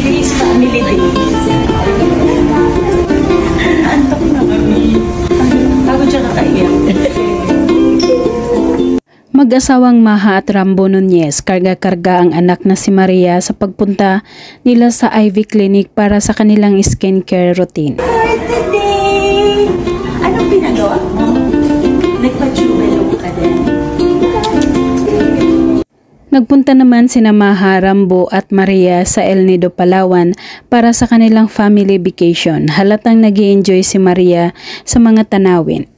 days, family days. Antok na kami. Pagod siya kakaiyak. Mag-asawang Maha at Rambo Nunez, karga-karga ang anak na si Maria sa pagpunta nila sa Ivy Clinic para sa kanilang skincare routine. Hi, today! Anong pinagawa mo? Nagpa-jewel ka din? Nagpunta naman sina Maha, Rambo at Maria sa El Nido, Palawan para sa kanilang family vacation. Halatang nag-i-enjoy si Maria sa mga tanawin.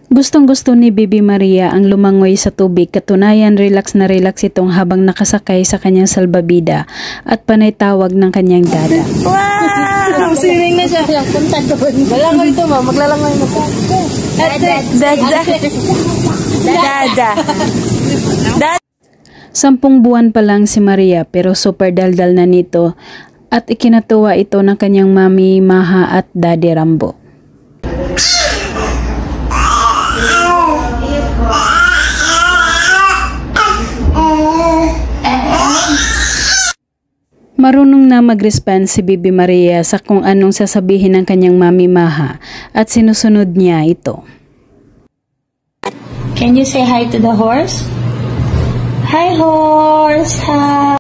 Gustong-gusto ni Bibi Maria ang lumangoy sa tubig, katunayan relax na relax itong habang nakasakay sa kanyang salbabida at panay tawag ng kanyang dada. Wow! Swimming na siya. Punta doon. Malangoy ito, ma. Maglalangoy mo ka. Dada. Dada. Dada. 10 buwan pa lang si Maria pero super daldal na nito at ikinatuwa ito ng kanyang mami Maha at daddy Rambo. Marunong na mag-respond si Bibi Maria sa kung anong sasabihin ng kanyang mami Maha at sinusunod niya ito. Can you say hi to the horse? Hi, horse! Hi!